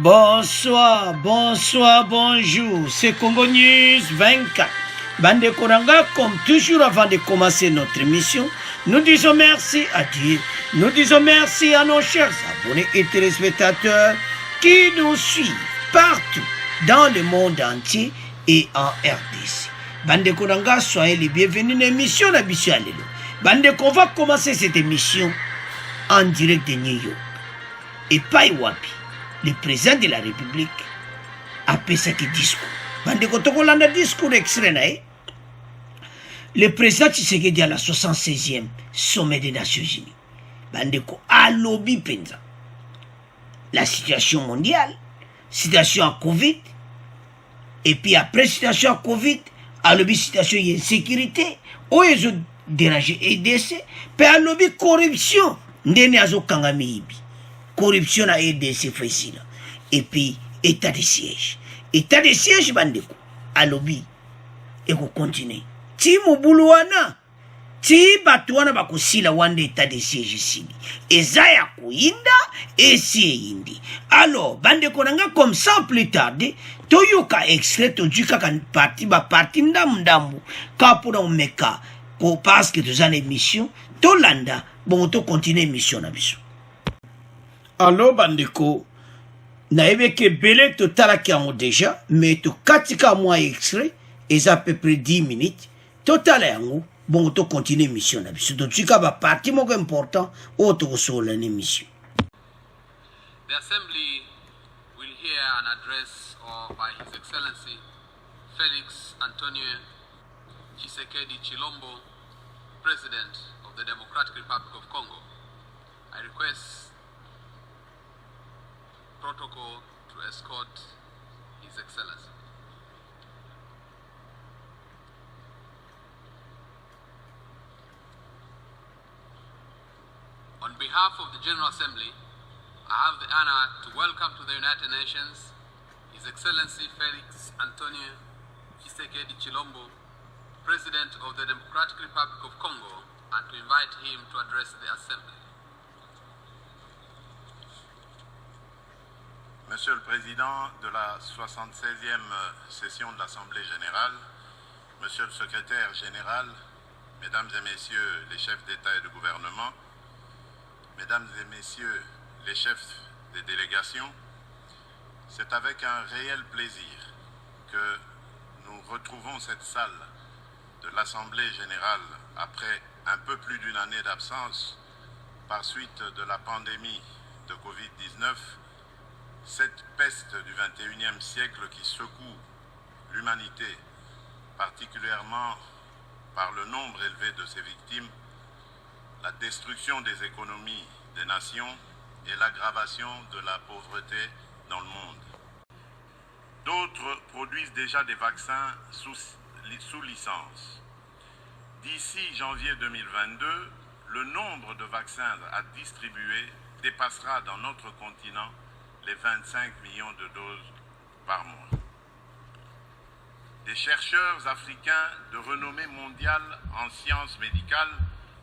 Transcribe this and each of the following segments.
Bonsoir, bonsoir, bonjour. C'est Congo News 24. Bande Koranga, comme toujours avant de commencer notre émission, nous disons merci à Dieu. Nous disons merci à nos chers abonnés et téléspectateurs qui nous suivent partout dans le monde entier et en RDC. Bande Koranga, soyez les bienvenus dans l'émission d'Abissou Alelo. Bande qu'on va commencer cette émission en direct de New York. Et Paiwapi, le président de la République, a fait ce discours. Bande Kotokolanda discours extrait. Le président Tshisekedi à la 76e sommet des Nations Unies. Bandeko a lobby penza. La situation mondiale, situation à Covid, et puis après situation à Covid, a lobby situation d'insécurité, où ils ont dérangé EDC, puis a lobby corruption, ndene azo kangami ibi. Corruption à EDC facile. Et puis état de siège. État de siège bandeko a lobby et qu'on continue. Ti mubuluana ti batuana bakusila wande état de siège sini ezaya kuinda esi indi alors bande konanga comme ça plus tarder toyoka extrait tojuka kan parti ndambu kapuna meka ko parce que tous en émission tolanda bon to continuer émission na biso alors bandeko naebe ke belé to talaki amo déjà mais to katika moi extrait et à peu près 10 minutes total yango bon to continuer mission na biso to tika ba parti moko important o to so la émission. The assembly will hear an address by His Excellency Felix Antonio Tshisekedi Chilombo, President of the Democratic Republic of Congo. I request protocol to escort His Excellency. On behalf of the General Assembly, I have the honor to welcome to the United Nations His Excellency Felix Antonio Tshisekedi Chilombo, President of the Democratic Republic of Congo, and to invite him to address the Assembly. Monsieur le Président de la 76e session de l'Assemblée générale, Monsieur le Secrétaire général, Mesdames et Messieurs les chefs d'État et de gouvernement, Mesdames et Messieurs les chefs des délégations, c'est avec un réel plaisir que nous retrouvons cette salle de l'Assemblée générale après un peu plus d'une année d'absence par suite de la pandémie de Covid-19, cette peste du XXIe siècle qui secoue l'humanité, particulièrement par le nombre élevé de ses victimes, la destruction des économies des nations et l'aggravation de la pauvreté dans le monde. D'autres produisent déjà des vaccins sous licence. D'ici janvier 2022, le nombre de vaccins à distribuer dépassera dans notre continent les 25 millions de doses par mois. Des chercheurs africains de renommée mondiale en sciences médicales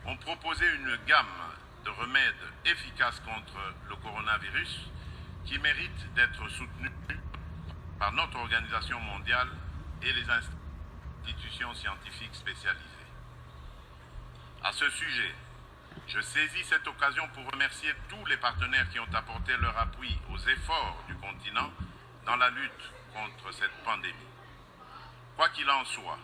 ont proposé une gamme de remèdes efficaces contre le coronavirus qui méritent d'être soutenus par notre organisation mondiale et les institutions scientifiques spécialisées. À ce sujet, je saisis cette occasion pour remercier tous les partenaires qui ont apporté leur appui aux efforts du continent dans la lutte contre cette pandémie. Quoi qu'il en soit,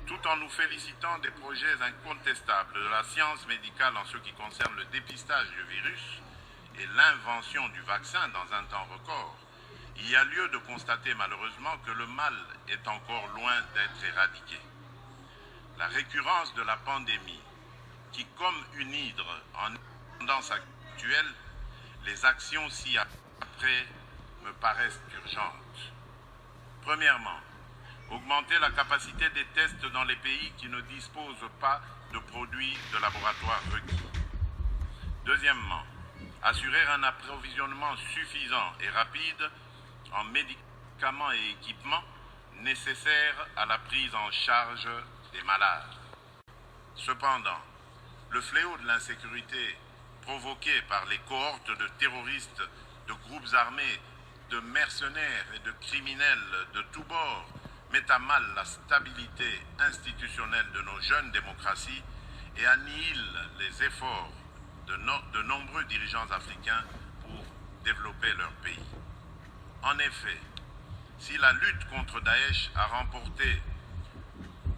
tout en nous félicitant des projets incontestables de la science médicale en ce qui concerne le dépistage du virus et l'invention du vaccin dans un temps record, il y a lieu de constater malheureusement que le mal est encore loin d'être éradiqué. La récurrence de la pandémie, qui comme une hydre en tendance actuelle, les actions ci-après me paraissent urgentes. Premièrement, augmenter la capacité des tests dans les pays qui ne disposent pas de produits de laboratoire requis. Deuxièmement, assurer un approvisionnement suffisant et rapide en médicaments et équipements nécessaires à la prise en charge des malades. Cependant, le fléau de l'insécurité provoqué par les cohortes de terroristes de groupes armés de mercenaires et de criminels de tous bords met à mal la stabilité institutionnelle de nos jeunes démocraties et annihile les efforts de nombreux dirigeants africains pour développer leur pays. En effet, si la lutte contre Daesh a remporté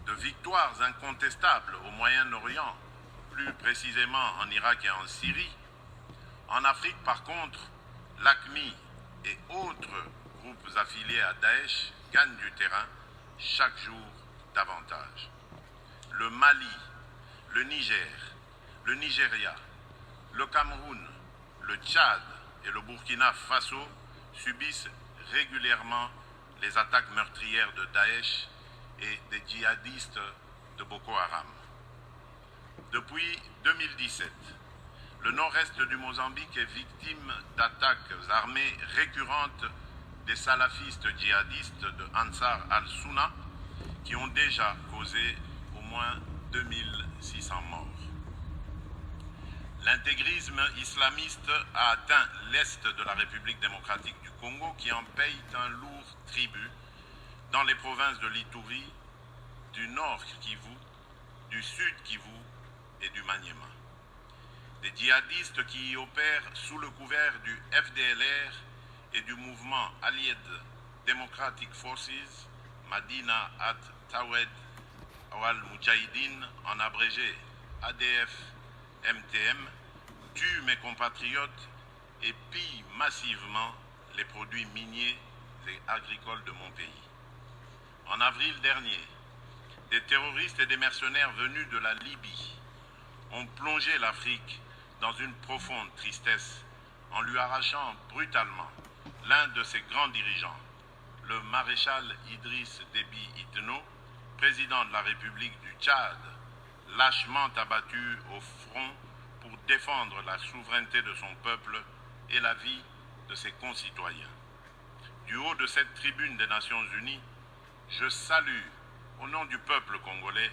de victoires incontestables au Moyen-Orient, plus précisément en Irak et en Syrie, en Afrique par contre, l'AQMI et autres groupes affiliés à Daesh gagnent du terrain chaque jour davantage. Le Mali, le Niger, le Nigeria, le Cameroun, le Tchad et le Burkina Faso subissent régulièrement les attaques meurtrières de Daesh et des djihadistes de Boko Haram. Depuis 2017, le nord-est du Mozambique est victime d'attaques armées récurrentes des salafistes djihadistes de Ansar al-Sunna qui ont déjà causé au moins 2600 morts. L'intégrisme islamiste a atteint l'est de la République démocratique du Congo qui en paye un lourd tribut dans les provinces de l'Ituri, du nord Kivu, du sud Kivu et du Maniema. Des djihadistes qui y opèrent sous le couvert du FDLR et du mouvement Allied Democratic Forces, Madina at Tawed al-Mujahideen, en abrégé ADF-MTM, tuent mes compatriotes et pillent massivement les produits miniers et agricoles de mon pays. En avril dernier, des terroristes et des mercenaires venus de la Libye ont plongé l'Afrique dans une profonde tristesse en lui arrachant brutalement l'un de ses grands dirigeants, le maréchal Idriss Déby Itno, président de la République du Tchad, lâchement abattu au front pour défendre la souveraineté de son peuple et la vie de ses concitoyens. Du haut de cette tribune des Nations Unies, je salue, au nom du peuple congolais,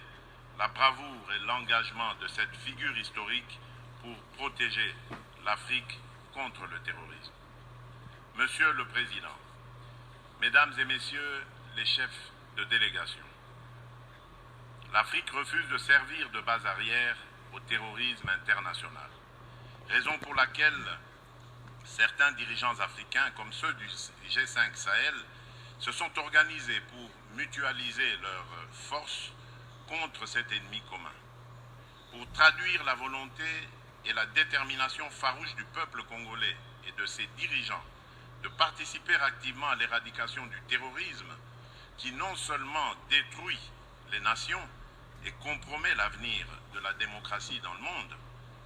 la bravoure et l'engagement de cette figure historique pour protéger l'Afrique contre le terrorisme. Monsieur le Président, Mesdames et Messieurs les chefs de délégation, l'Afrique refuse de servir de base arrière au terrorisme international, raison pour laquelle certains dirigeants africains, comme ceux du G5 Sahel, se sont organisés pour mutualiser leurs forces contre cet ennemi commun. Pour traduire la volonté et la détermination farouche du peuple congolais et de ses dirigeants de participer activement à l'éradication du terrorisme qui non seulement détruit les nations et compromet l'avenir de la démocratie dans le monde,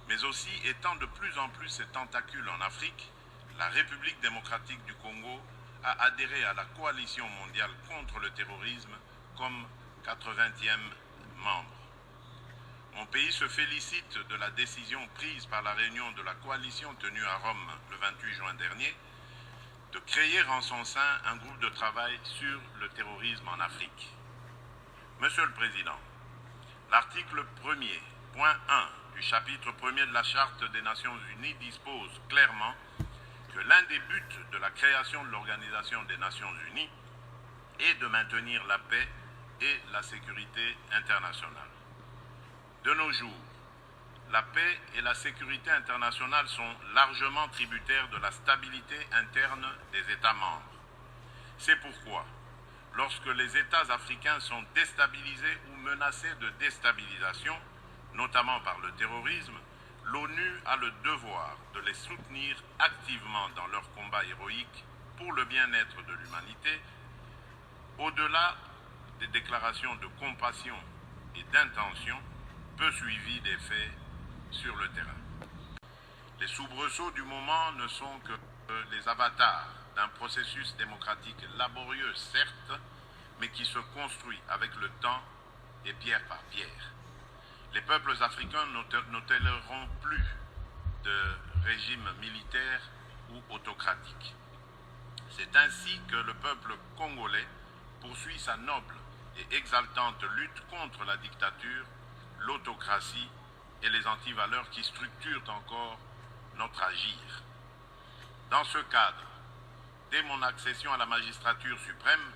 mais aussi étend de plus en plus ses tentacules en Afrique, la République démocratique du Congo a adhéré à la coalition mondiale contre le terrorisme comme 80e membre. Mon pays se félicite de la décision prise par la réunion de la coalition tenue à Rome le 28 juin dernier de créer en son sein un groupe de travail sur le terrorisme en Afrique. Monsieur le Président, l'article 1er, point 1 du chapitre 1er de la Charte des Nations Unies dispose clairement que l'un des buts de la création de l'Organisation des Nations Unies est de maintenir la paix et la sécurité internationale. De nos jours, la paix et la sécurité internationale sont largement tributaires de la stabilité interne des États membres. C'est pourquoi, lorsque les États africains sont déstabilisés ou menacés de déstabilisation, notamment par le terrorisme, l'ONU a le devoir de les soutenir activement dans leur combat héroïque pour le bien-être de l'humanité, au-delà des déclarations de compassion et d'intention peu suivies des faits sur le terrain. Les soubresauts du moment ne sont que les avatars d'un processus démocratique laborieux, certes, mais qui se construit avec le temps et pierre par pierre. Les peuples africains ne toléreront plus de régime militaire ou autocratique. C'est ainsi que le peuple congolais poursuit sa noble et exaltante lutte contre la dictature, l'autocratie et les antivaleurs qui structurent encore notre agir. Dans ce cadre, dès mon accession à la magistrature suprême,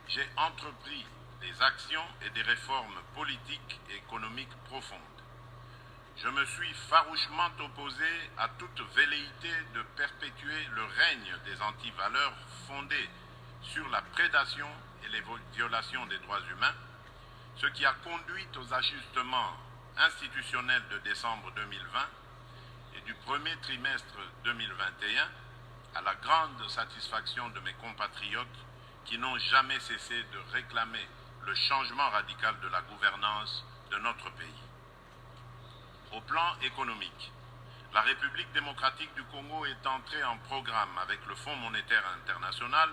j'ai entrepris des actions et des réformes politiques et économiques profondes. Je me suis farouchement opposé à toute velléité de perpétuer le règne des antivaleurs fondées sur la prédation et les violations des droits humains, ce qui a conduit aux ajustements institutionnels de décembre 2020 et du premier trimestre 2021, à la grande satisfaction de mes compatriotes qui n'ont jamais cessé de réclamer le changement radical de la gouvernance de notre pays. Au plan économique, la République démocratique du Congo est entrée en programme avec le Fonds monétaire international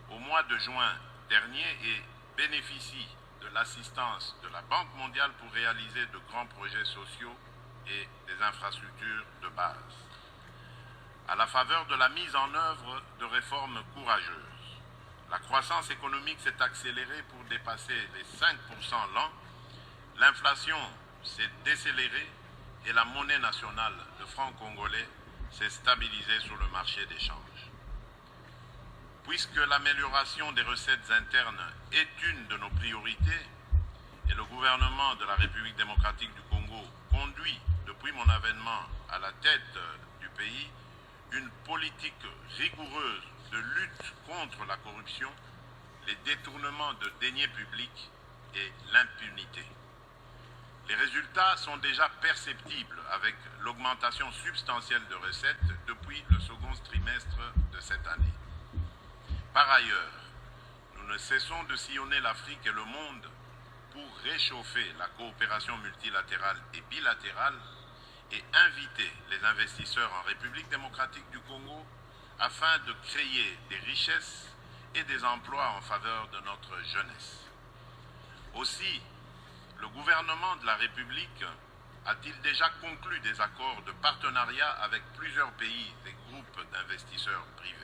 au mois de juin dernier et bénéficie de l'assistance de la Banque mondiale pour réaliser de grands projets sociaux et des infrastructures de base. À la faveur de la mise en œuvre de réformes courageuses, la croissance économique s'est accélérée pour dépasser les 5% l'an, l'inflation s'est décélérée et la monnaie nationale, le franc congolais, s'est stabilisée sur le marché des changes. Puisque l'amélioration des recettes internes est une de nos priorités et le gouvernement de la République démocratique du Congo conduit, depuis mon avènement à la tête du pays, une politique rigoureuse de lutte contre la corruption, les détournements de deniers publics et l'impunité. Les résultats sont déjà perceptibles avec l'augmentation substantielle de recettes depuis le second trimestre de cette année. Par ailleurs, nous ne cessons de sillonner l'Afrique et le monde pour réchauffer la coopération multilatérale et bilatérale et inviter les investisseurs en République démocratique du Congo afin de créer des richesses et des emplois en faveur de notre jeunesse. Aussi, le gouvernement de la République a-t-il déjà conclu des accords de partenariat avec plusieurs pays et groupes d'investisseurs privés.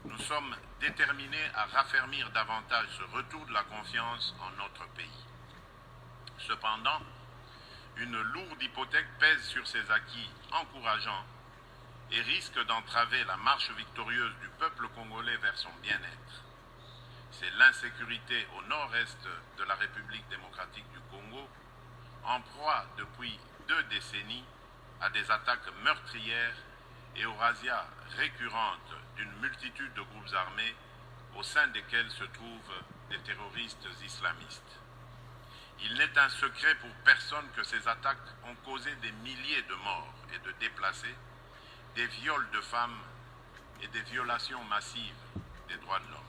Nous sommes déterminés à raffermir davantage ce retour de la confiance en notre pays. Cependant, une lourde hypothèque pèse sur ces acquis encourageants et risque d'entraver la marche victorieuse du peuple congolais vers son bien-être. C'est l'insécurité au nord-est de la République démocratique du Congo, en proie depuis 2 décennies à des attaques meurtrières et aux razzias récurrentes d'une multitude de groupes armés au sein desquels se trouvent des terroristes islamistes. Il n'est un secret pour personne que ces attaques ont causé des milliers de morts et de déplacés, des viols de femmes et des violations massives des droits de l'homme.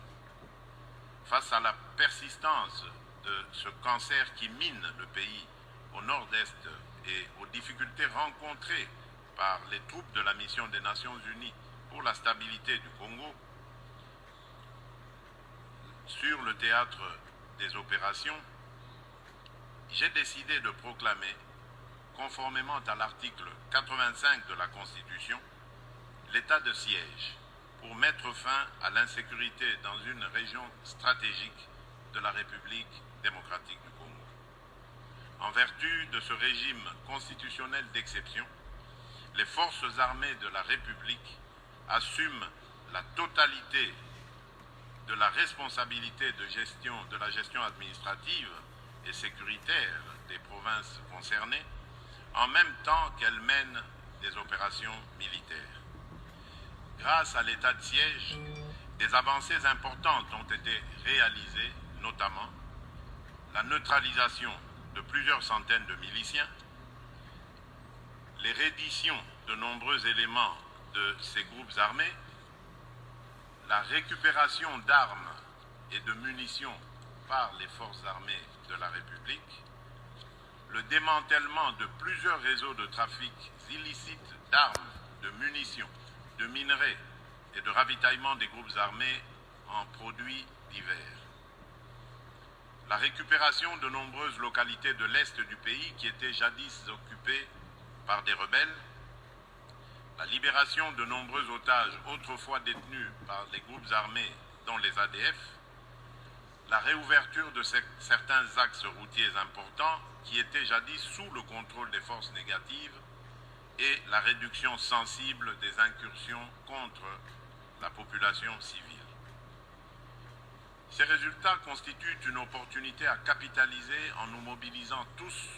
Face à la persistance de ce cancer qui mine le pays au nord-est et aux difficultés rencontrées par les troupes de la mission des Nations Unies pour la stabilité du Congo, sur le théâtre des opérations, j'ai décidé de proclamer, conformément à l'article 85 de la Constitution, l'état de siège pour mettre fin à l'insécurité dans une région stratégique de la République démocratique du Congo. En vertu de ce régime constitutionnel d'exception, les forces armées de la République assument la totalité de la responsabilité de la gestion administrative et sécuritaire des provinces concernées, en même temps qu'elles mènent des opérations militaires. Grâce à l'état de siège, des avancées importantes ont été réalisées, notamment la neutralisation de plusieurs centaines de miliciens, les redditions de nombreux éléments de ces groupes armés, la récupération d'armes et de munitions par les forces armées de la République, le démantèlement de plusieurs réseaux de trafic illicites d'armes, de munitions, de minerais et de ravitaillement des groupes armés en produits divers. La récupération de nombreuses localités de l'Est du pays qui étaient jadis occupées par des rebelles, la libération de nombreux otages autrefois détenus par les groupes armés, dont les ADF, la réouverture de certains axes routiers importants qui étaient jadis sous le contrôle des forces négatives et la réduction sensible des incursions contre la population civile. Ces résultats constituent une opportunité à capitaliser en nous mobilisant tous,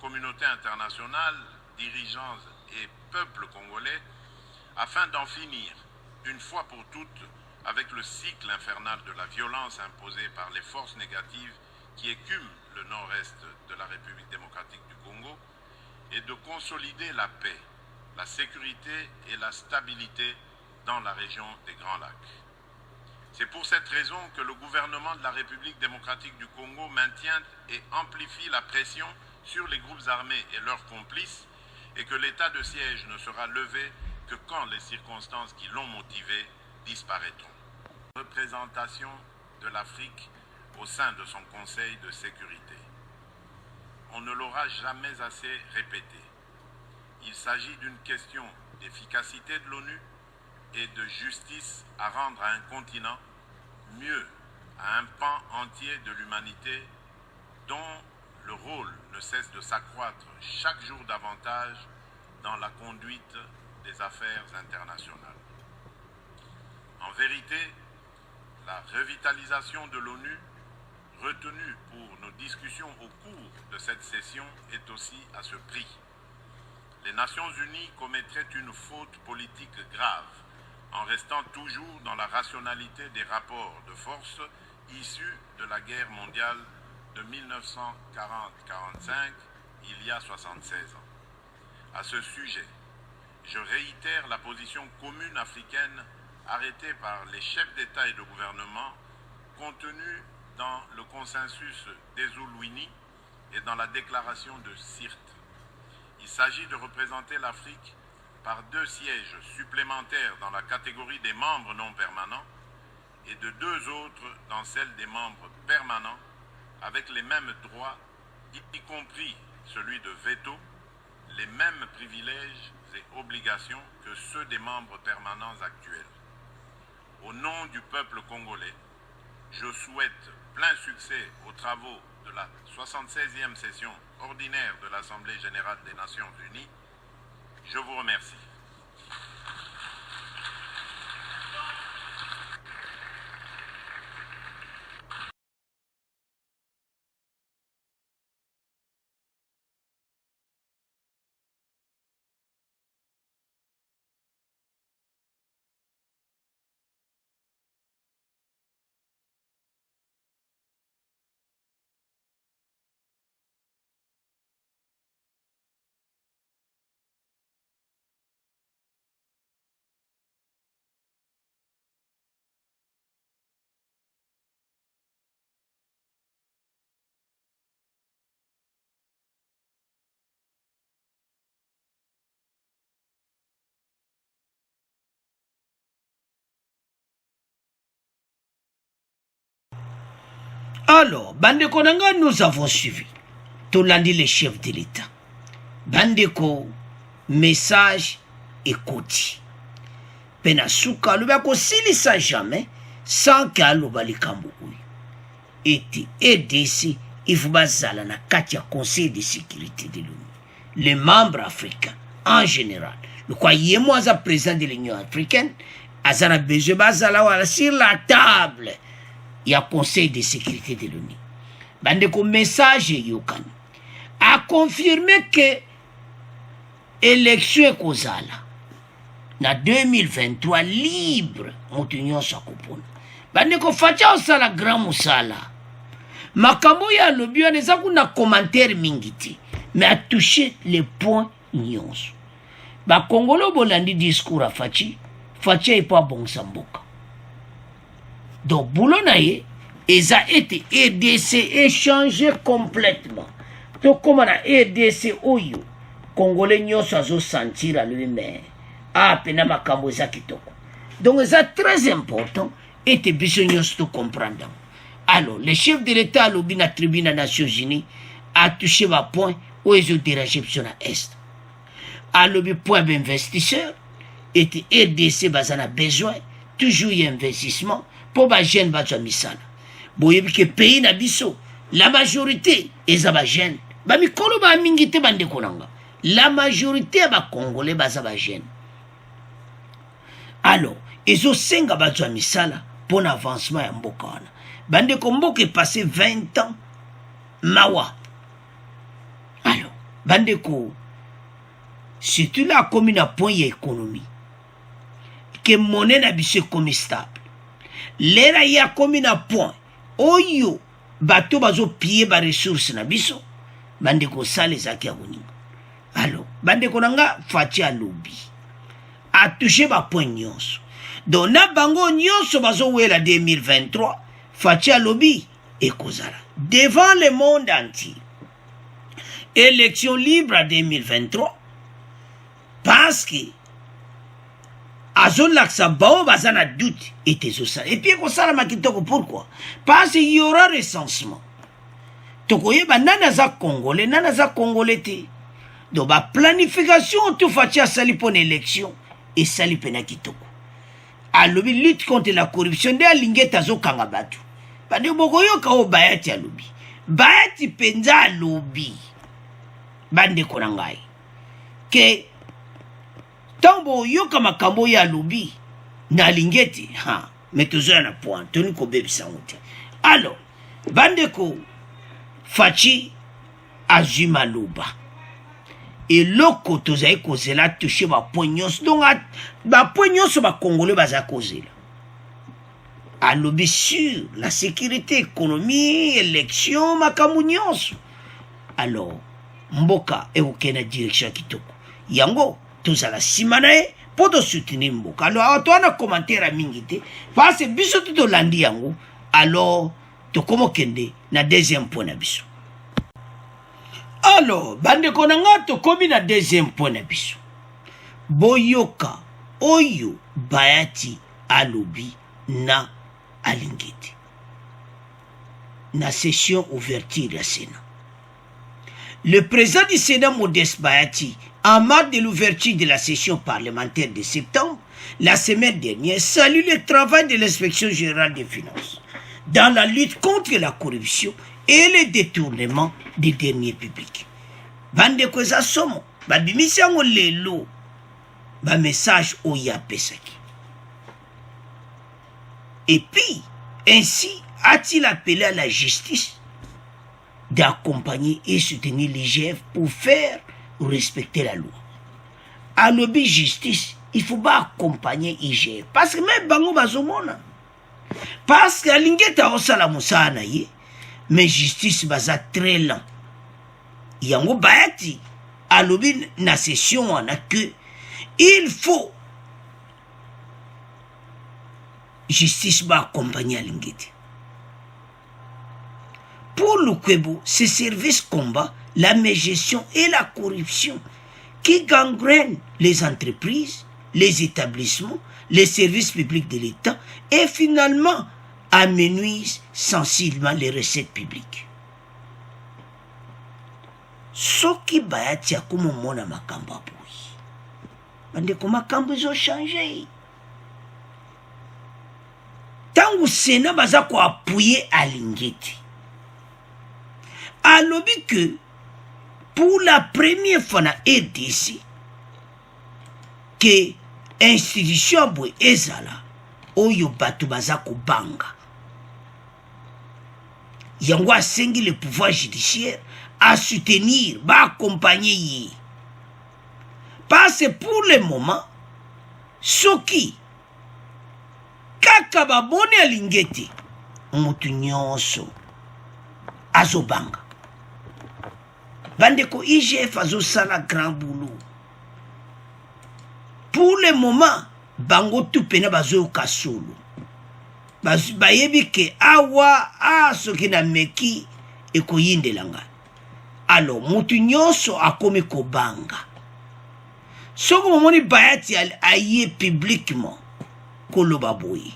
communauté internationale, dirigeants et peuple congolais, afin d'en finir, une fois pour toutes, avec le cycle infernal de la violence imposée par les forces négatives qui écument le nord-est de la République démocratique du Congo, et de consolider la paix, la sécurité et la stabilité dans la région des Grands Lacs. C'est pour cette raison que le gouvernement de la République démocratique du Congo maintient et amplifie la pression sur les groupes armés et leurs complices, et que l'état de siège ne sera levé que quand les circonstances qui l'ont motivé disparaîtront. Représentation de l'Afrique au sein de son Conseil de sécurité. On ne l'aura jamais assez répété. Il s'agit d'une question d'efficacité de l'ONU et de justice à rendre à un continent, mieux à un pan entier de l'humanité dont le rôle ne cesse de s'accroître chaque jour davantage dans la conduite des affaires internationales. En vérité, la revitalisation de l'ONU, retenue pour nos discussions au cours de cette session, est aussi à ce prix. Les Nations Unies commettraient une faute politique grave en restant toujours dans la rationalité des rapports de force issus de la guerre mondiale de 1940-45, il y a 76 ans. À ce sujet, je réitère la position commune africaine arrêtée par les chefs d'État et de gouvernement contenue dans le consensus d'Ezulwini et dans la déclaration de Sirte. Il s'agit de représenter l'Afrique par 2 sièges supplémentaires dans la catégorie des membres non permanents et de 2 autres dans celle des membres permanents avec les mêmes droits, y compris celui de veto, les mêmes privilèges et obligations que ceux des membres permanents actuels. Au nom du peuple congolais, je souhaite plein succès aux travaux de la 76e session ordinaire de l'Assemblée générale des Nations unies. Je vous remercie. Alors, Bandeko Nanga, nous avons suivi. Tout lundi, les chefs de l'État. Bandeko, message, écoute. Penasuka, le bako silisa jamais, sans qu'alo balikambo. Et EDC, il faut bazala na katia Conseil de sécurité de l'ONU. Les membres africains, en général, le quoi yémo à président de l'Union africaine, azana besoin bazala wala sur la table. Il y a Conseil de sécurité de l'ONU. Bandeko message yokan a confirmé que élection kozala na 2023 libre motunyo sakopona. Bandeko facha osala grand musala. Makambo ya lobi wana eza kuna commentaire mingiti mais a touché les points nyonso. Ba Congolo bolandi discours a Fachi est pas bon samboka. Donc, Boulonaye, ils ont été EDC échangé complètement. Donc, comme on a EDC Oyo, Congolais n'y sont sentir à lui-même. Ah, Penama Kamboza Kitoko. Donc, c'est très important et te besoin de comprendre. Alors, le chef de l'État à la tribune des Nations Unies a touché un point où ils ont dérangé sur l'Est. À le point d'investisseur, et EDC en a besoin, toujours y a investissement. Pour les jeunes, vous savez que le pays n'a biso, la majorité est à jeunes. La majorité est Congolais, est jeunes. Alors, ezosenga bato ya misala pour avancement ya mboka wana. Bandeko mboka passé 20 ans mawa. Alors bandeko surtout là comme na point ya économie que monnaie na biso comme stable. Lera ya comme na point oyo bato bazo piller ba ressources na biso bandeko sale zaki ya koninga. Alors bandeko nanga Faci alobi a touché ba point nyonso. Donc na bango nyonso bazo wela 2023 Faci alobi ekozala devant le monde entier. Élection libre en 2023 parce que azolaksa bao bazana doute et tezosala. Et puis ekosala makitoko pourquoi? Parce qu'il y aura recensement. Tokoyeba nana za congolais, nana za congolais te. Donc ba planification tout Faci asali pour élection et sali pena kitoko. Alobi lutte contre la corruption de alingeta azokanga batu. Bande bokoyoka o Bayati alobi. Bayati penza alobi. Bande konangai. Que tambo yoka makambo ya alobi na lingeti ha metozo na point toni ko bebisa ngote. Alors bande ko Faci azuma loba. Et loko tozai kozela toucher ba poignos donc ba poignos ba congolais baza kozela. Alobi sur la sécurité, économie, élection, makambo nyonso. Alors mboka eukena direction kitoko. Yango tozala simanae pour soutenir mboka. Alors toi na commentaire mingi te parce que biso to landi yango. Alors to komo kende na deuxième point na biso. Alors bande konanga to komi na deuxième point na biso. Boyoka oyo Bayati alobi na alingeti na session ouverture ya Sénat. Le président du Sénat Modeste Bayati, en marge de l'ouverture de la session parlementaire de septembre, la semaine dernière, salue le travail de l'inspection générale des finances dans la lutte contre la corruption et le détournement des deniers publics. Bande koza somo, babimisi yango lelo, ba message oya pesaki. Et puis, ainsi a-t-il appelé à la justice d'accompagner et soutenir l'IGF pour faire respecter la loi. À l'objet justice, il faut pas accompagner l'IGF. Parce que même bango bazomona. Parce que l'ingeta osala musana ye, mais justice baza très lent. Yango Bayati, à l'objet na session on a que il faut justice va accompagner à l'ingeti. Pour le Kwebo, ce service combat la mégestion et la corruption qui gangrènent les entreprises, les établissements, les services publics de l'État et finalement amenuisent sensiblement les recettes publiques. Soki Bayati a comme mona makamba boui. Bande ko makambo zo changé. Tangu Sénat baza ko appuyer à l'ingeti. Alobi que pour la première fois na RDC que institution boy ezala oyo batu baza ko banga. Yango asengi le pouvoir judiciaire à soutenir, à accompagner. Parce que pour le moment, soki kaka babone alingeti mutu nyonso azobanga. Bandeko IGF azosala grand boulot. Pour le moment, bango tout pena bazo kasolo. Bayebi ke awa soki na meki ekoyindelanga. Alors mutu nyonso akomi kobanga. Soko momoni Bayati aye publiquement koloba boye.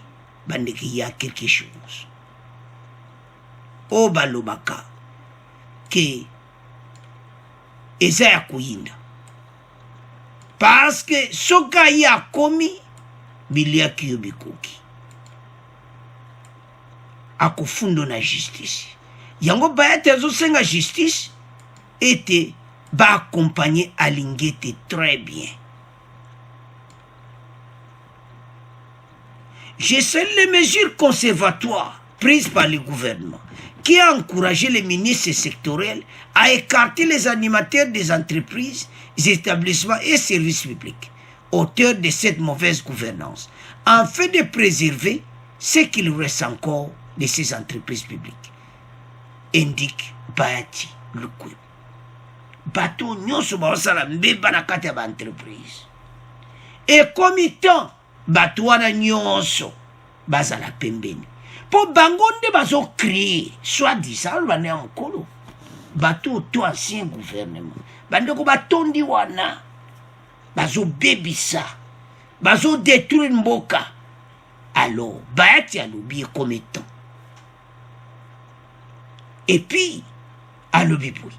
Bandeki ya quelque chose. O balobaka ke eza ya koyinda. Parce que soka ya komi bilia kiyo bikoki. Akofundo na justice. Yango Bayati azosenga justice était ba accompagner Alingete très bien. Je salue les mesures conservatoires prises par le gouvernement qui a encouragé les ministres sectoriels à écarter les animateurs des entreprises, des établissements et services publics, auteurs de cette mauvaise gouvernance, afin de préserver ce qu'il reste encore de ces entreprises publiques. Indique Bahati Lukwebo. Bato nyonso baosala mbeba na kati ya baentreprise. Et comitant bato wana nyonso bazala pembeni. Po bango nde bazo créer soi-disant bana ya mokolo. Bato to ancien gouvernement. Bandeko batondi wana bazo bebisa. Bazo détruire mboka. Alors Bahati alobi comitant. Et puis alobi boui.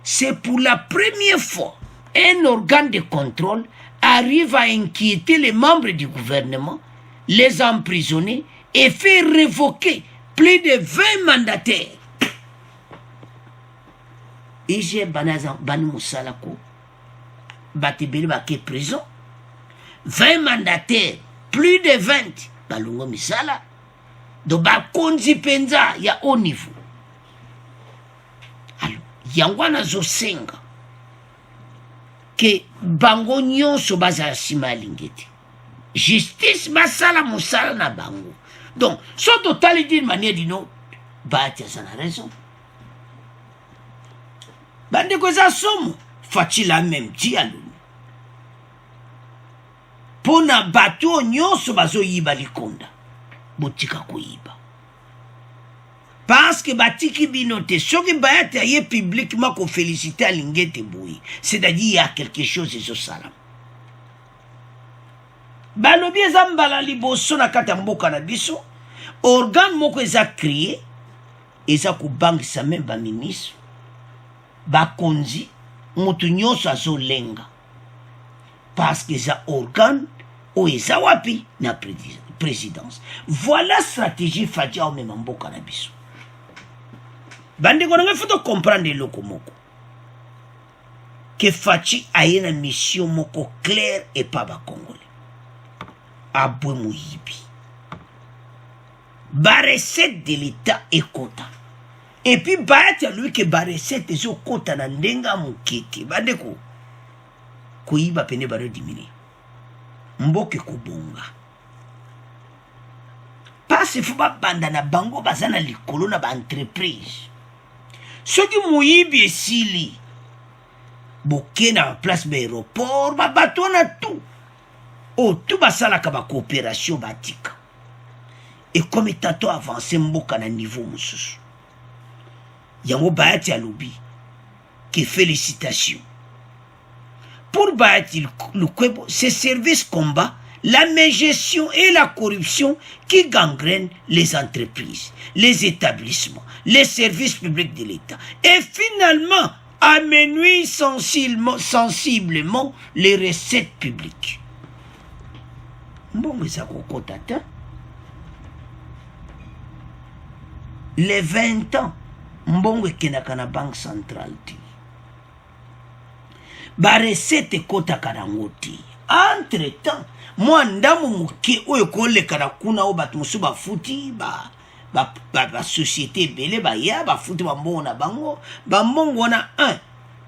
C'est pour la première fois un organe de contrôle arrive à inquiéter les membres du gouvernement, les emprisonner et faire révoquer plus de 20 mandataires. Et j'ai bani moussalako, batibeli bake prison, 20 mandataires, plus de 20, balungo misala, do bakonzi penza ya haut niveau. Yangwana zosenga ke bango nyonso bazala sima ya lingete. Justice basala mosala na bango. Donc, soit totali d'une manière d'une autre, Bahati aza na raison. Bandeko eza somo, Facila même ti aloni. Pona bato nyonso bazoyiba likonda, botika koyiba. Parce que batiki binote, ce qui Bahati aye publiquement qu'on félicite à Lingete Boui, c'est-à-dire il y a quelque chose de ce salam. Balobi ezambala liboso na kata mboka na biso, organe moko eza créé, eza kubangisa même ba ministre, ba konzi, mutu nyonso azo lenga. Parce que eza organe, o eza wapi na présidence. Voilà stratégie Fadia au même mboka na biso. Bandeko nanga faut comprendre loko moko que Fachi a une mission moko claire et pas ba congolais abwe muyibi ba recette de l'état et quota et puis Bahati lui que ba recette zo quota na ndenga mukeke bandeko kuyiba pene ba diminuer mboke kubonga parce faut ba banda na bango bazana likolo na ba entreprise. Ceux qui mouillent esili boké na place d'aéroport ba bateau na tout oh tout basala ka ba coopération batika et comme tato avancé mboka na niveau mususu yango Bahati alobi que félicitations pour Bahati Lukwebo. Ces services combat la mégestion et la corruption qui gangrènent les entreprises, les établissements, les services publics de l'État et finalement amenuisent sensiblement les recettes publiques. Bon, mais ça kokotata. Les 20 ans, mbongo kenaka na banque centrale ti. Ba recette kotaka nango ti. Entre-temps, moi ndamu muke oyo koleka na kuna o batu musu bafuti ba société belé ba ya bafuti ba mbongo na bango ba mbongo na un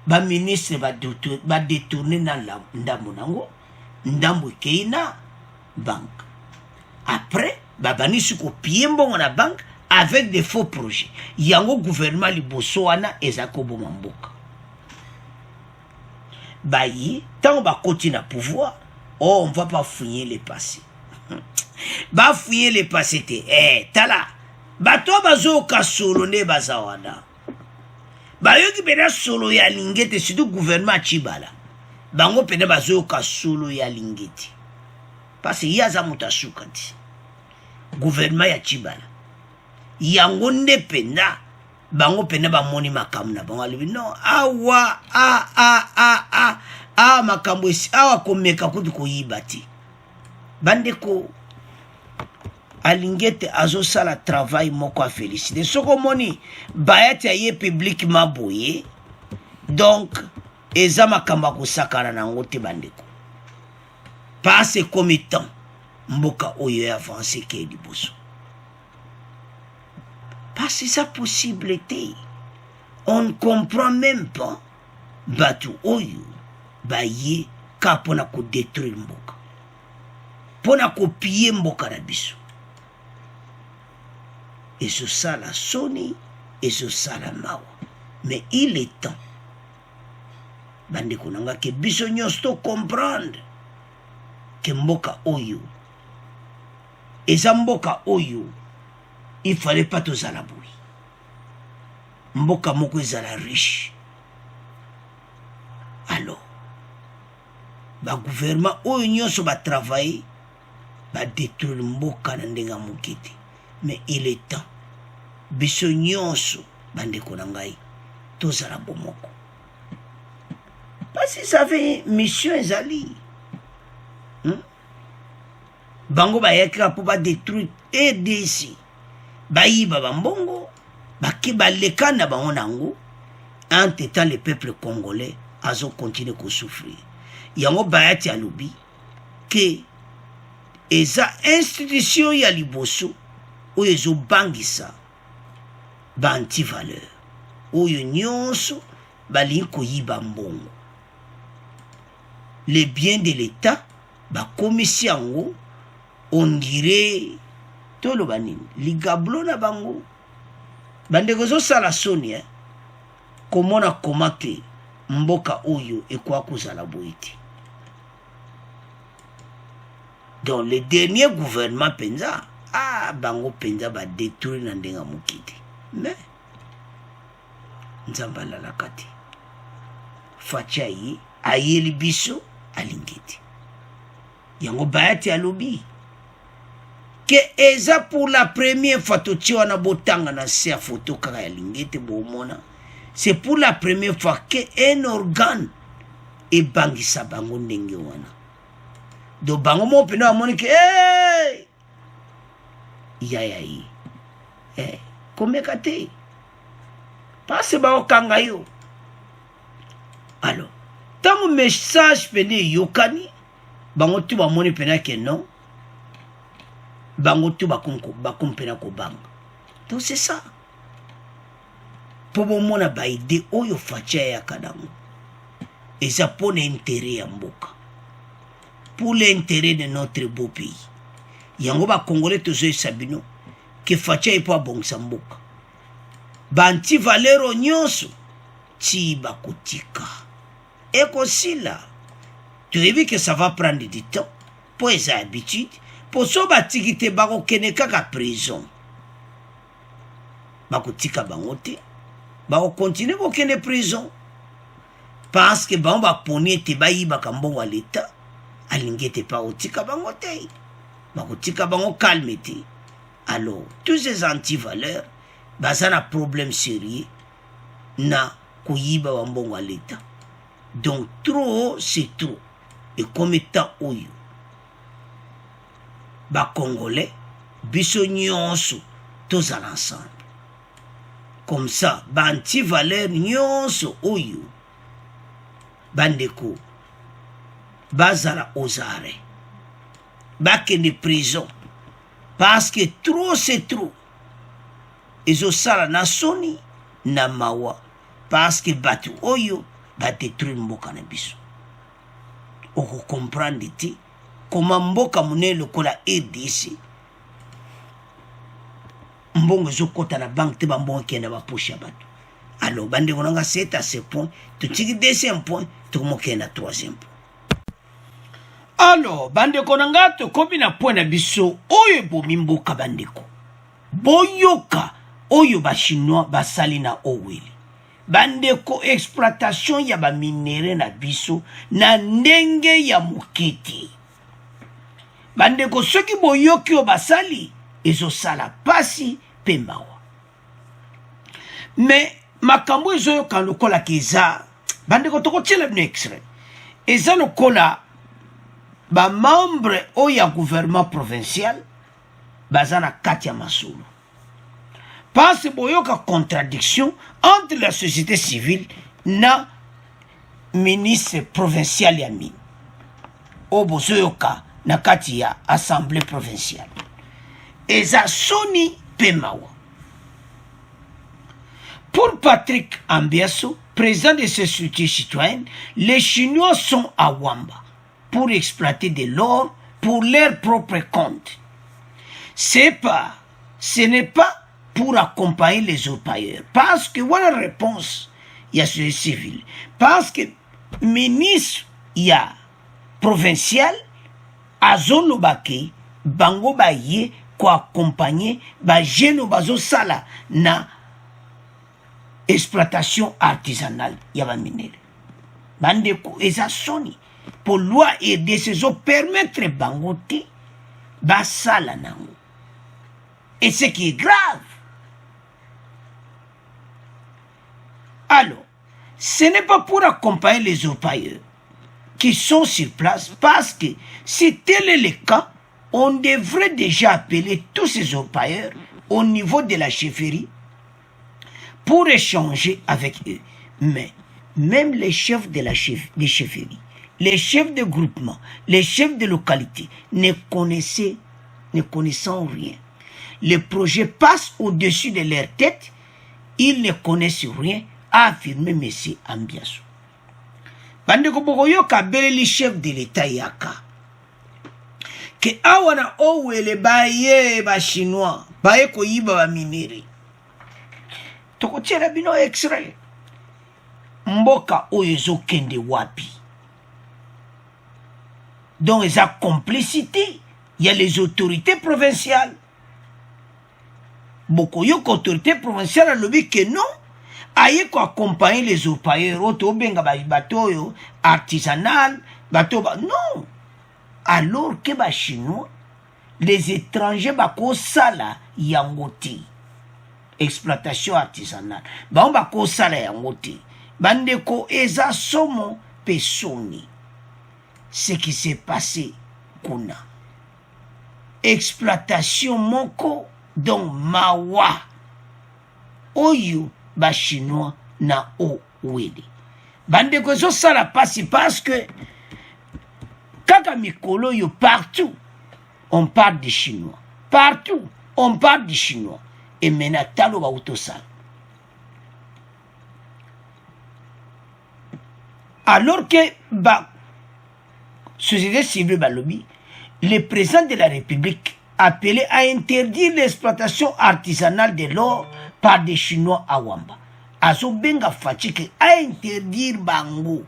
ba ministre ba détourner na ndamu nango ndambu keina banque. Après ba banisu ko pied mbongo na banque avec des faux projets. Yango gouvernement liboso wana ezako bongo mboka. Bayi, tant ba continue na pouvoir, oh, on va pas fouiller les passés. Ba fouiller les passés te. Eh, tala. Ba to bazo ka solo ne bazawana. Ba yoki pena solo ya lingete surtout gouvernement Chibala. Bango pena bazo ka solo ya lingete. Parce que yaza mutashuka ti. Gouvernement ya Chibala. Yango nde pena bango pena ba moni makamu na bango alibi non awa makambo esi awa komeka kutu koyiba ti bandeko alingete azo sala travail moko a féliciter soko moni Bahati aye publiquement boye donc eza makambo ko sakana nango te bandeko passe committant mboka oyo ya avancé ke liboso. Parce que ça possibilité. On ne comprend même pas batu oyo baye ka pona ko détruire mboka. Pona ko piller mboka na biso. Et ce ça la soni et ce ça la mawa. Mais il est temps bande konanga ke biso nyonso comprendre que mboka oyo eza mboka oyo il fallait pas tozala boui. Mboka moko ezala riche. Alors ba gouvernement oyo nyonso ba travailler ba détruire mboka na ndenga mokete. Mais il est temps biso nyonso bande konangai tozala bomoko. Parce que ça fait mission ezali. Bango ba yekra pour ba détruire EDC. Bayiba bambongo baki balekana bango nango. Entre-temps le peuple congolais azo continue ko souffrir. Yango bayati alobi que eza institution ya liboso oyo ezo bangisa ba anti-valeur oyo nyonso bali koyiba mbongo. Les biens de l'État ba komisi yango on dirait tolo banini ligablo na bango bandeko zo sala soni komona komate mboka oyo ekwa kozala boiti. Dans le dernier gouvernement penza bango penza ba détruire na ndenga mokiti. Mais nzambala la kati fachayi ayeli biso alingeti yango bayati alobi que eza pour la première fois totiwa na botanga na se ya photo kaka ya lingeti bomona. C'est pour la première fois que un organe ebangisa bango ndenge wana. Do bango mo pena amoni ke yayayi komeka te parce ba okanga yo. Alors tant message pene yokani bango tu ba moni pena ke non bango tu ba kompena ko banga. Donc c'est ça. Pour mona ba ide oyo facha ya kadamu. Et ça pour l'intérêt ya mboka. Pour l'intérêt de notre beau pays. Yango ba congolais tozo sabino que facha ipo abongisa mboka. Ba anti valero nyonso ti ba kotika. Eko sila. Tu as vu que ça va prendre du temps pour les habitudes. Pour so batikite bako kene kaka prison. Bako tika bangote. Bako continue ko kene prison. Parce que bango ba poni te bayi baka mbongo l'État. Alingete pa otika bangote. Bako tika bango calme te. Alors, tous ces anti-valeurs, ça a un problème sérieux na koyiba wa mbongo à l'État. Donc, trop, c'est trop. Et comme étant oyo, ba Congolais, biso nyonso, tous à l'ensemble. Comme ça, ba anti-valeur nyonso oyo, bandeko, bazala aux arrêts. Ba kene prison. Parce que trop c'est trop. Ezo sala na soni na mawa. Parce que batu oyo ba détruire mboka na biso. Oko comprendre ti comment mboka mune lokola EDC. Mbongo zo kota na banque te ba mbongo kenda ba pusha batu. Alors bande konanga c'est à ce point, tu tiki deuxième point, tu mo kenda troisième point. Alors, bandeko nanga to kobi na point na biso oyo bomi mboka bandeko. Boyoka oyo ba chinois basali na oweli. Bandeko exploitation ya ba minere na biso na ndenge ya mokiti. Bandeko soki boyoki o basali ezo sala pasi pe mawa. Mais makambo ezo yoka lokola keza bandeko toko tshela bino extrait. Eza lokola ba membre oya gouvernement provincial bazana kati ya masolo. Parce boyoka contradiction entre la société civile na ministre provincial ya mine. O bozoyoka na kati ya assemblée provinciale. Eza soni pemawa. Pour Patrick Ambiasso, président de cette structure citoyenne, les Chinois sont à Wamba pour exploiter de l'or pour leur propre compte. Ce n'est pas pour accompagner les orpailleurs. Parce que, voilà la réponse, il y a sur les civils. Parce que ministre, il y a provincial, à zone bake, bango baye, ko accompagner, ba jeno bazo sala, na exploitation artisanale, il y a ba minere. Bandeko, eza soni. Pour loi et décision permettre bango te, ba sala nango. Et ce qui est grave. Alors, ce n'est pas pour accompagner les orpailleurs qui sont sur place, parce que si tel est le cas, on devrait déjà appeler tous ces orpailleurs au niveau de la chefferie pour échanger avec eux. Mais même les chefs de la chefferie, les chefs de groupement, les chefs de localité ne connaissant rien. Le projet passe au-dessus de leur tête, ils ne connaissent rien, a affirmé M. Ambiasso. Bandeko bokoyo kabeli chef de l'État yaka. Que awana owele baye ba chinois, baye ko yiba ba mineri. Toko tira bino extrait. Mboka oyezo kende wapi. Donc il y a complicité, il y a les autorités provinciales. Bokoyo autorité provinciale a lobby que non. Aye ko accompagner les orpailleurs, auto benga ba bateau artisanal, bateau non. Alors que ba chinois, les étrangers ba ko sala yangoti. Exploitation artisanale. Ba on ba ko sala yangoti. Bande ko eza somo pesoni. Ce qui s'est passé kuna. Exploitation moko donc mawa. Oyo ba chinois na o wele. Bande ko so sala pasi parce que kaka mikolo yo partout on parle de chinois. Partout on parle de chinois. Et maintenant talo ba utosala. Alors que ba société civile balobi, le président de la République appelé à interdire l'exploitation artisanale de l'or par des Chinois à Wamba. Azo benga fatike à interdire bango.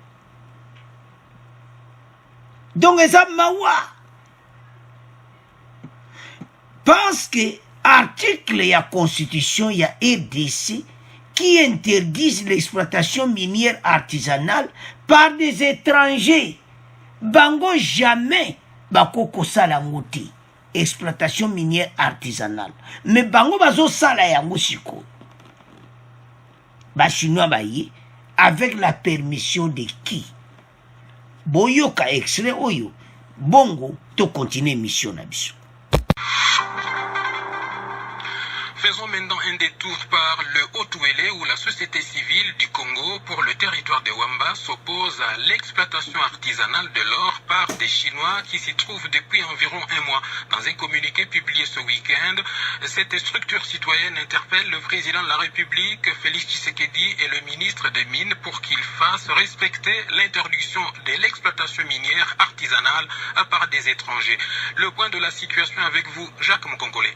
Donc eza mawa. Parce que article ya constitution ya RDC qui interdisent l'exploitation minière artisanale par des étrangers. Bango jamais bakoko sala ngoti. Exploitation minière artisanale. Mais bango bazo sala yango siko. Ba chinois baye avec la permission de qui? Boyo ka extrait oyo. Bongo to continuer mission na biso. Faisons maintenant un détour par le Haut-Ouélé où la société civile du Congo pour le territoire de Wamba s'oppose à l'exploitation artisanale de l'or par des Chinois qui s'y trouvent depuis environ un mois. Dans un communiqué publié ce week-end, cette structure citoyenne interpelle le président de la République, Félix Tshisekedi, et le ministre des Mines pour qu'ils fassent respecter l'interdiction de l'exploitation minière artisanale par des étrangers. Le point de la situation avec vous, Jacques Mkonkole.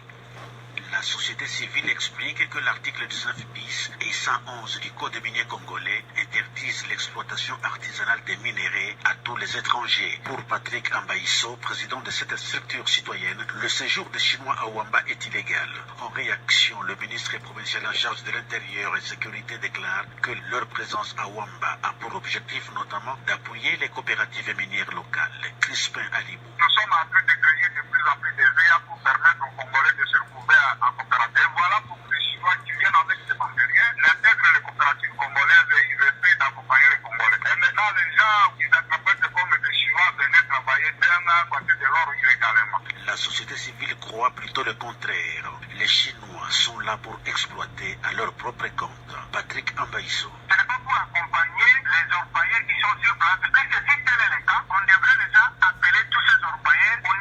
La société civile explique que l'article 19 bis et 111 du Code minier congolais interdisent l'exploitation artisanale des minéraux à tous les étrangers. Pour Patrick Ambiasso, président de cette structure citoyenne, le séjour des Chinois à Wamba est illégal. En réaction, le ministre provincial en charge de l'Intérieur et Sécurité déclare que leur présence à Wamba a pour objectif notamment d'appuyer les coopératives minières locales. Crispin Alibou. Nous sommes en train de créer de plus en plus de VA pour permettre aux Congolais de se retrouver en coopérative. Voilà pourquoi les Chinois qui viennent avec ces matériels intègrent les coopératives congolaises et ils essaient d'accompagner les Congolais. Et maintenant, les gens qui interprètent comme des Chinois venaient travailler dans côté de l'or illégalement. La société civile croit plutôt le contraire. Les Chinois sont là pour exploiter à leur propre compte. Patrick Ambiasso. Ce n'est pas pour accompagner les orpailleurs qui sont sur place. Puisque si tel est le cas, on devrait déjà appeler tous ces orpailleurs au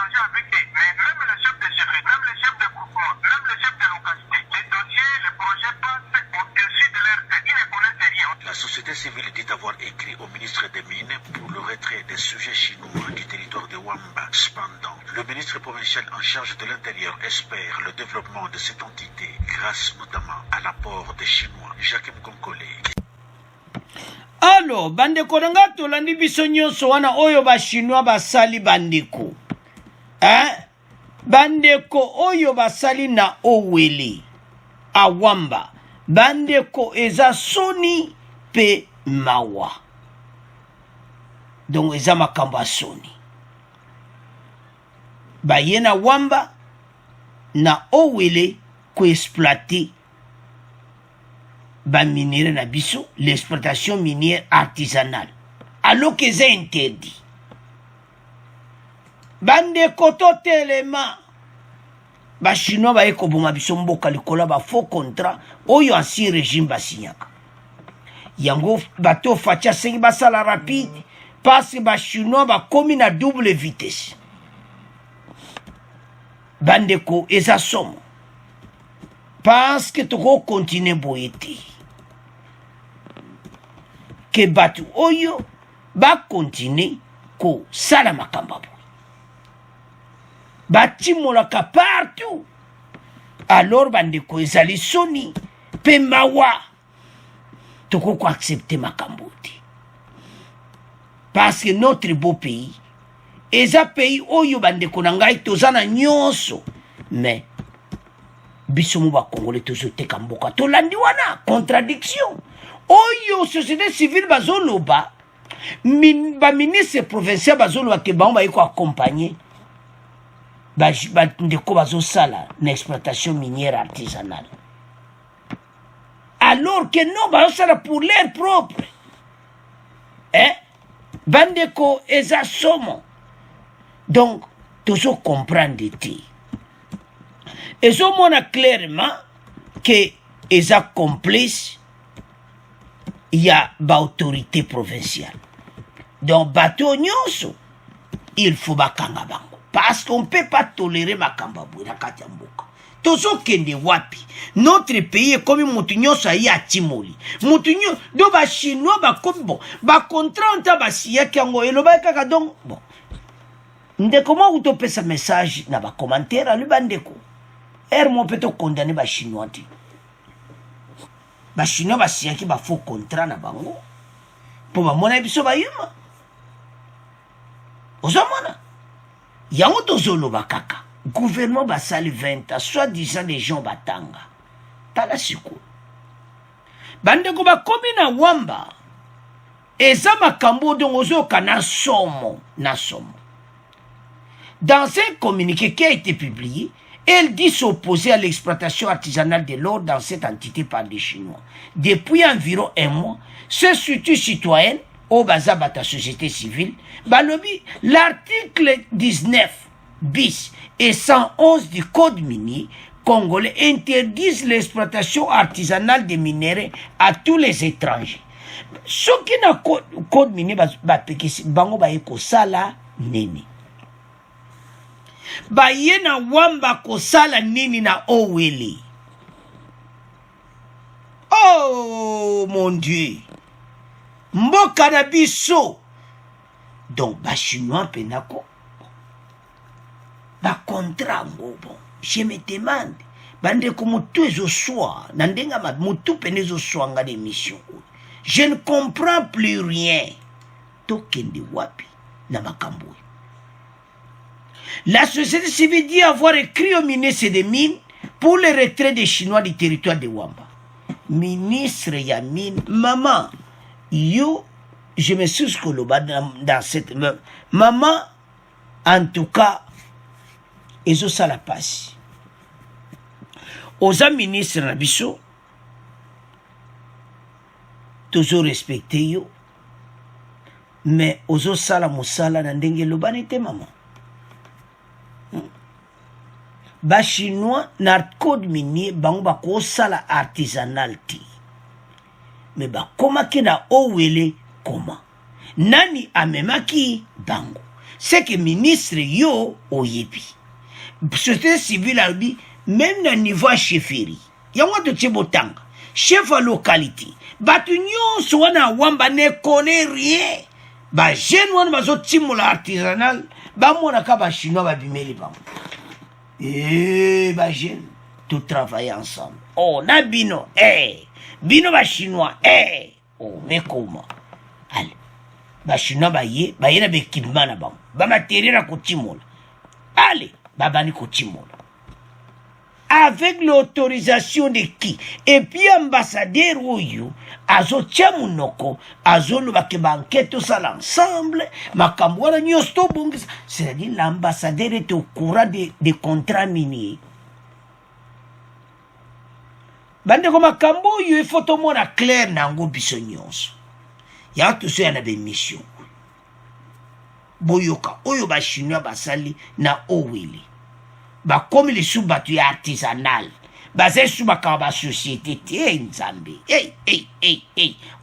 s'arranger avec eux. Mais même les chefs de chefferie, même les chefs de groupement, même les chefs de localité, les dossiers, les projets passent au-dessus de leur tête. Ils ne connaissent rien. La société civile dit avoir écrit au ministre des Mines pour le retrait des sujets chinois du territoire de Wamba. Cependant, le ministre provincial en charge de l'Intérieur espère le développement de cette entité grâce notamment à l'apport des Chinois. Jacques Mkonkole. Alors, bandeko nanga tolandi biso nyonso wana oyo ba chinois basali bandeko. Bandeko oyo basali na Owele Awamba. Bandeko eza soni pe mawa. Donc eza makambo ya soni. Baye na Wamba na Owele ko exploiter ba minéraux na biso, l'exploitation minière artisanale, alors que c'est interdit. Bande koto telema, ba chinois ba eko boma biso mboka likola ba faux contrat, oyo ancien régime ba signaka. Yango bato facha sengi ba sala rapide, parce que ba chinois ba komi na double vitesse. Bande ko eza somo, parce que toko continue boyete. Que batu oyo ba continue ko sala makamba boy. Batimolaka partout. Alors bandeko ezali soni pe mawa toko ko accepter makambo te. Parce que notre beau pays eza pays oyo bandeko na ngai tozana nyonso, mais biso mo ba Congolais tozoteka mboka tolandi wana contradiction. Oyo société civile bazoloba ba ministre provincial bazoloba ke bango ba yiko accompagner ba ndeko bazosala na exploitation minière artisanale, alors que non bazosala pour l'air propre. Bandeko eza somo. Donc tozo comprendre te ezo mona clairement que eza complice il y a l'autorité provinciale. Donc, bateau nyonso, il faut bakanga bango. Parce qu'on ne peut pas tolérer makamba bouina katamboka. Tozo kende wapi. Notre pays est comme mutu nyonso ayi atimoli. Mutu nyonso, do ba chinois ba comme bon. Ba contrat anta ba siya kiango eloba kaka donc bon. Ndeko mo utope sa message na ba commentaire alu bandeko. Mon peut condamner ba chinois ti. Ba chinois ba siaki ba faux contrat na bango po ba mona biso ba yuma ozomona yango tozolo ba kaka gouvernement ba sali 20 ans soi-disant les gens batanga tala siku bandeko ba komi na Wamba eza makambo dongozo kana somo na somo. Dans un communiqué qui a été publié, elle dit s'opposer à l'exploitation artisanale de l'or dans cette entité par les Chinois. Depuis environ un mois, ce statut citoyen, au Bazabata société civile, balobi, l'article 19 bis et 111 du code minier congolais interdisent l'exploitation artisanale des minéraux à tous les étrangers. Ce qui n'a code minier, bango ba eko sala nini. Baye na Wamba kosala nini na Owele. Oh mon Dieu. Mboka na biso. Donc ba chinois penako. Ba contrat bon. Je me demande. Bande ko mutu ezo soa. Nandenga ma mutu penezo soa nga de mission. Je ne comprends plus rien. Tokende wapi na makambo. La société civile dit avoir écrit au ministre des Mines pour le retrait des Chinois du territoire de Wamba. Ministre Yamin, maman, yo, je me suis dans cette... Maman, en tout cas, ils ont ça la passe. Aux ministres Nabiso, toujours respecté yo, mais aux autres sala moussala n'andenge lobanete maman. Ba chinois na code minier bango ba ko sala artisanal ti mais ba koma ke na Owele koma nani amemaki bango c'est que ministre yo oyebi société civile alobi même na niveau ya chefferie yango totie botanga chef à localité batu nyonso wana wamba ne connaît rien ba jeune wana bazotimola artisanal bamonaka bachinois babimeli bango ba jeune tout travailler ensemble na bino bino bachinois mais comment allez bachinois baye na bekipema na bango bamateriel ya kotimola allez babani kotimola avec l'autorisation de qui? Et puis ambassadeur oyo azotia munoko azoloba ke banquete osala ensemble makambo wana nyonso tobongisa, c'est-à-dire l'ambassadeur est au courant des contrats miniers. Bandeko makambo oyo il faut tomona clair nango biso nyonso ya toso ya na bemission boyoka oyo bachinois basali na owele bakomi lisu batu ya artisanal baze su bakaba basociété te nzambe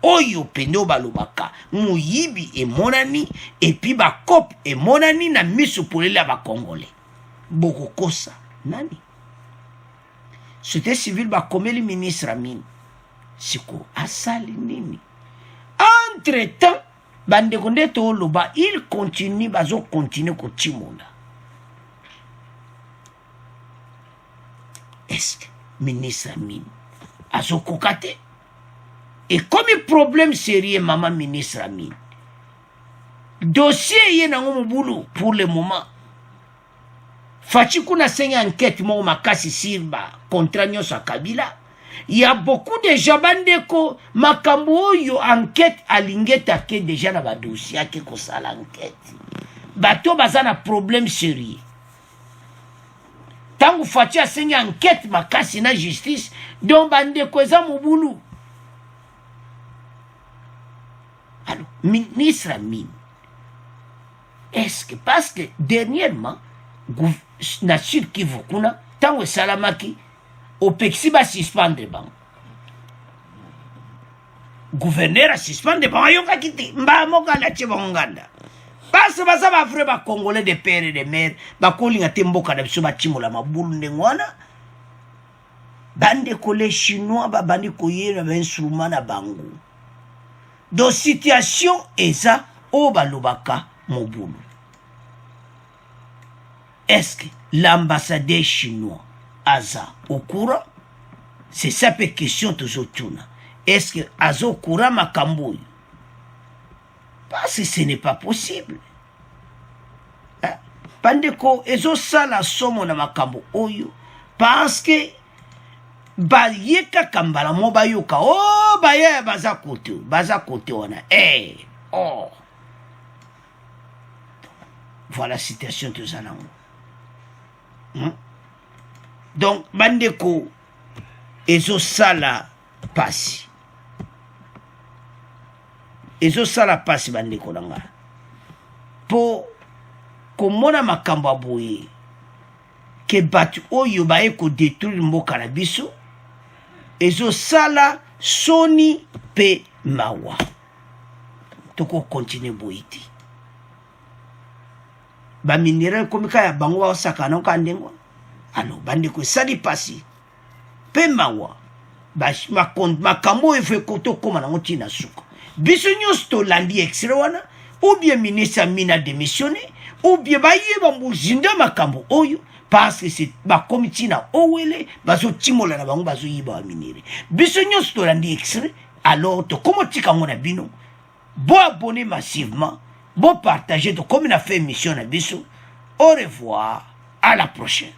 oyo pende balobaka muyibi emonani epi bakope emonani na miso polele ya bakongole bokokosa nani société civile bakomeli ministre amini siko asali nini entre temps bandeko nde toloba il continue bazo continue kotimola. Est-ce que ministre Amine azokokate et comme problème sérieux maman ministre Amine dossier yé nango mobulu pour le moment fachi kuna senga enquête mo makasi sirba contrat nyoso Kabila. Il y a beaucoup de gens bandeko makambo yo enquête alingeta ke déjà na ba dossier ke ko sala enquête bato bazana problème sérieux tangu fachi asenga enquête makasi na justice donc bandeko za mobulu. Alors ministre Amine est-ce que parce que dernièrement na Sud Kivu kuna tangu salamaki OPEXI va suspendre bang. Gouverneur a suspendre bang. Yon ka kiti mba moka la chebonganda. Parce que ça va vrai ba Congolais de père et de mère ba kolinga temboka na biso ba chimola mabulu ndengwana. Bande ko les chinois ba bandi ko yena ba instrument na bango. Do situation eza o balobaka mobulu. Est-ce que l'ambassadeur chinois Aza au courant? C'est ça la question toujours tourne. Est-ce que Aza au courant makambo? Parce que ce n'est pas possible. Pandeko ezo sala somo na makambo oyo parce que bayeka kambala mo bayoka baye baza kote wana voilà la situation de Zanango. Donc, bandeko, ezo sala pasi. Ezo sala pasi bandeko nanga. Po, komona makambo aboye, ke batu oyo bae ko détruire mboka na biso, ezo sala soni pe mawa. Toko continue boiti. Ba mineral komika ya bango wa sakana kandengo. Alors, bandeko sali pasi pe mawa makambo efe koto koma nango tina suka biso nyonso tolandi extrait wana ou bien ministre Amine a démissionné ou bien bayeba mozinda makambo oyo parce que c'est bakomi tina owele bazotimola na bango bazoyiba baminere biso nyonso tolandi extrait alors tokoma tika ngo na bino bo abonner massivement bo partager to comme na fait émission na biso au revoir à la prochaine.